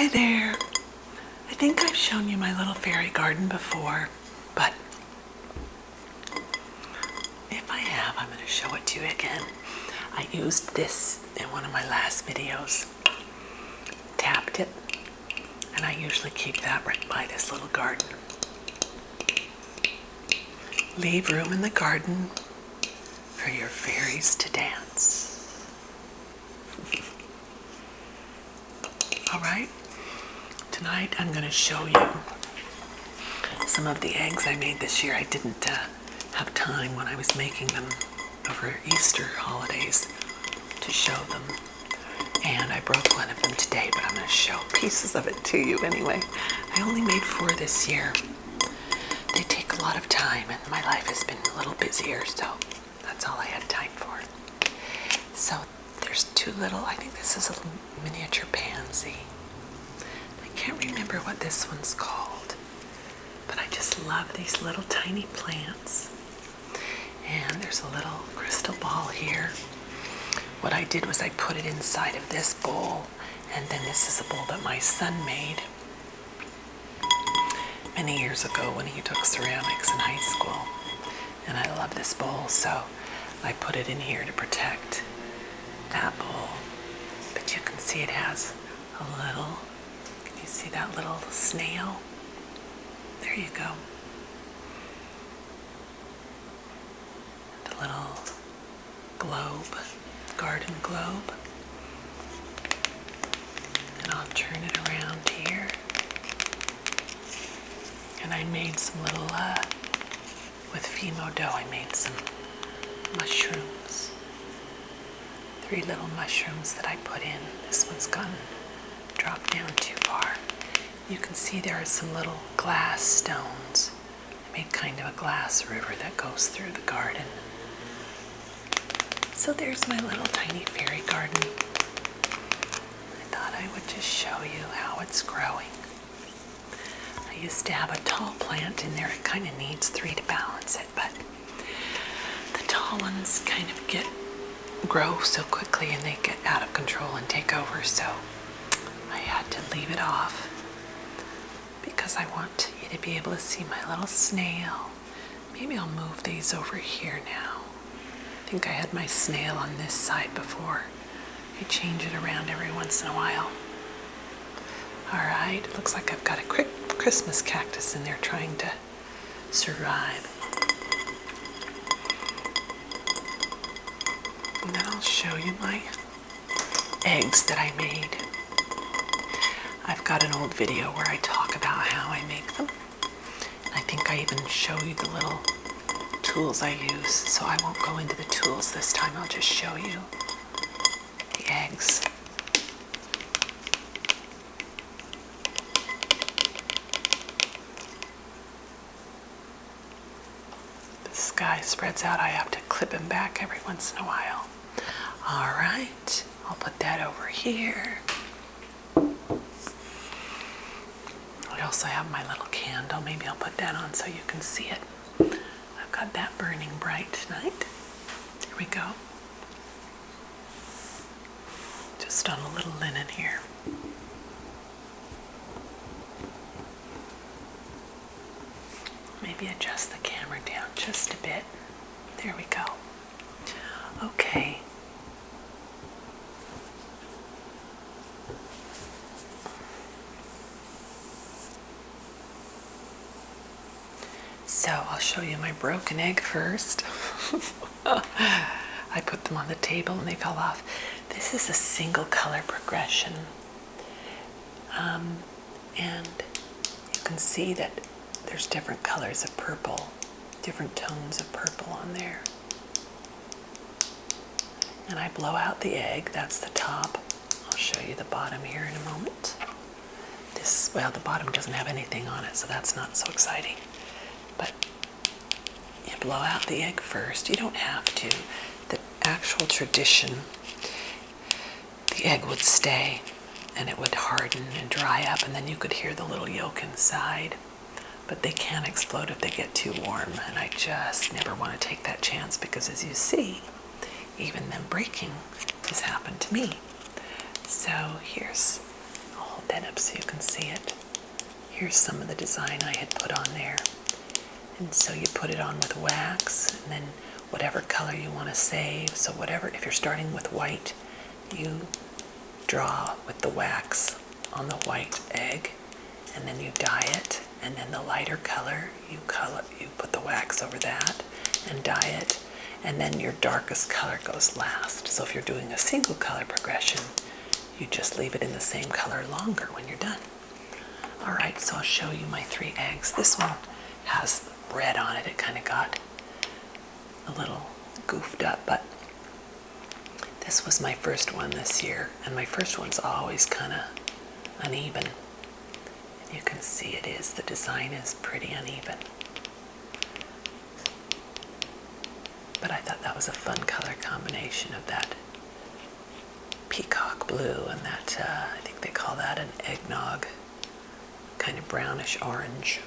Hi there. I think I've shown you my little fairy garden before, but if I have, I'm going to show it to you again. I used this in one of my last videos. Tapped it, and I usually keep that right by this little garden. Leave room in the garden for your fairies to dance. All right, tonight I'm going to show you some of the eggs I made this year. I didn't have time when I was making them over Easter holidays to show them. And I broke one of them today, but I'm going to show pieces of it to you anyway. I only made 4 this year. They take a lot of time, and my life has been a little busier, so that's all I had time for. So there's 2 little, I think this is a miniature pansy. I can't remember what this one's called, but I just love these little tiny plants. And there's a little crystal ball here. What I did was I put it inside of this bowl, and then this is a bowl that my son made many years ago when he took ceramics in high school. And I love this bowl, so I put it in here to protect that bowl. But you can see it has a little, can you see that little snail? There you go. The little globe, garden globe. And I'll turn it around here. And I made some little, with Fimo dough, I made some mushrooms. 3 little mushrooms that I put in. This one's dropped down too far. You can see there are some little glass stones. I made kind of a glass river that goes through the garden. So there's my little tiny fairy garden. I thought I would just show you how it's growing. I used to have a tall plant in there. It kind of needs 3 to balance it, but the tall ones kind of grow so quickly and they get out of control and take over, so I had to leave it off because I want you to be able to see my little snail. Maybe I'll move these over here now. I think I had my snail on this side before. I change it around every once in a while. Alright, it looks like I've got a Christmas cactus in there trying to survive. And then I'll show you my eggs that I made. I've got an old video where I talk about how I make them. I think I even show you the little tools I use, so I won't go into the tools this time. I'll just show you the eggs. The sky spreads out. I have to clip him back every once in a while. All right, I'll put that over here. I also have my little candle. Maybe I'll put that on so you can see it. I've got that burning bright tonight. Here we go. Just on a little linen here. Maybe adjust the camera down just a bit. There we go. Okay. So I'll show you my broken egg first. I put them on the table and they fell off. This is a single color progression. And you can see that there's different colors of purple, different tones of purple on there. And I blow out the egg, that's the top. I'll show you the bottom here in a moment. Well, the bottom doesn't have anything on it, so that's not so exciting. But you blow out the egg first. You don't have to. The actual tradition, the egg would stay and it would harden and dry up, and then you could hear the little yolk inside. But they can explode if they get too warm, and I just never want to take that chance because, as you see, even them breaking has happened to me. So here's a whole hold that up so you can see it. Here's some of the design I had put on there. And so you put it on with wax, and then whatever color you want to save. So whatever, if you're starting with white, you draw with the wax on the white egg, and then you dye it, and then the lighter color, you put the wax over that and dye it, and then your darkest color goes last. So if you're doing a single color progression, you just leave it in the same color longer when you're done. All right, so I'll show you my 3 eggs. This one has red on it. It kind of got a little goofed up, but this was my first one this year, and my first one's always kind of uneven. And you can see it is. The design is pretty uneven. But I thought that was a fun color combination of that peacock blue and that, I think they call that an eggnog, kind of brownish orange.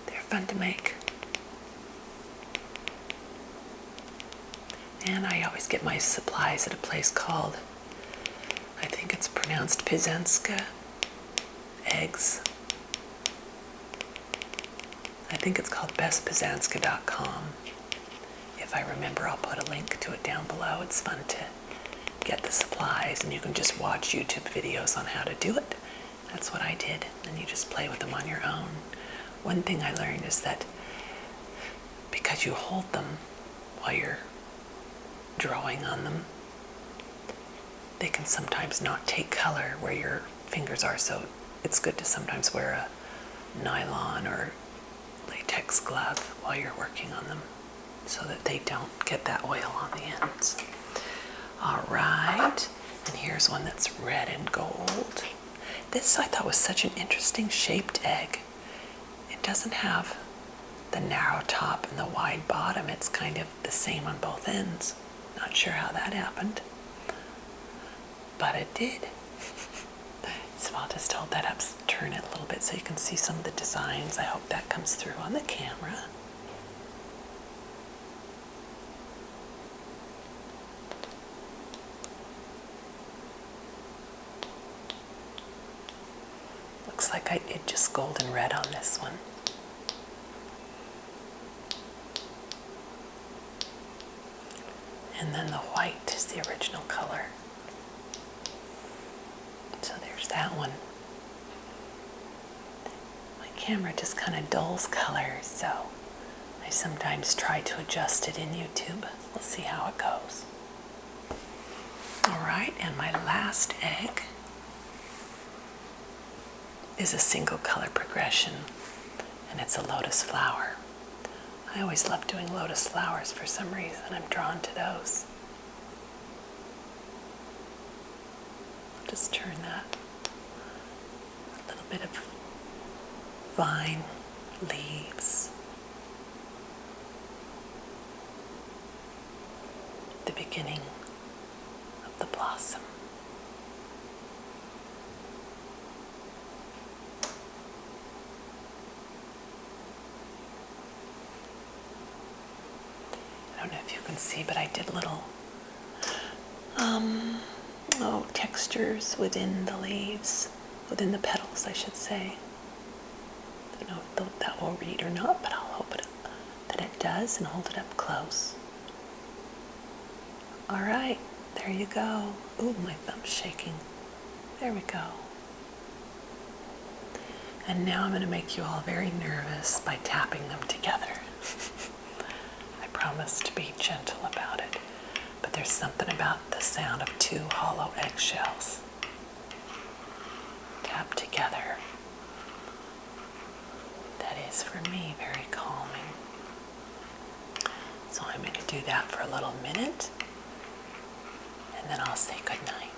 They're fun to make. And I always get my supplies at a place called, I think it's pronounced Pizanska eggs. I think it's called bestpizanska.com. If I remember, I'll put a link to it down below. It's fun to get the supplies, and you can just watch YouTube videos on how to do it. That's what I did, and you just play with them on your own. One thing I learned is that because you hold them while you're drawing on them, they can sometimes not take color where your fingers are, so it's good to sometimes wear a nylon or latex glove while you're working on them so that they don't get that oil on the ends. All right, and here's one that's red and gold. This I thought was such an interesting shaped egg. It doesn't have the narrow top and the wide bottom. It's kind of the same on both ends. Not sure how that happened, but it did. So I'll just hold that up, turn it a little bit so you can see some of the designs. I hope that comes through on the camera. Looks like I did just golden red on this one. And then the white is the original color. So there's that one. My camera just kind of dulls colors, so I sometimes try to adjust it in YouTube. We'll see how it goes. All right, and my last egg is a single color progression, and it's a lotus flower. I always love doing lotus flowers for some reason. I'm drawn to those. I'll just turn that. A little bit of vine leaves. The beginning of the blossom. I don't know if you can see, but I did little textures within the leaves, within the petals, I should say. I don't know if that will read or not, but I'll hope that it does, and hold it up close. All right, there you go. Ooh, my thumb's shaking. There we go. And now I'm going to make you all very nervous by tapping them together. I promise to be gentle about it, but there's something about the sound of 2 hollow eggshells tapped together that is, for me, very calming. So I'm going to do that for a little minute, and then I'll say good night.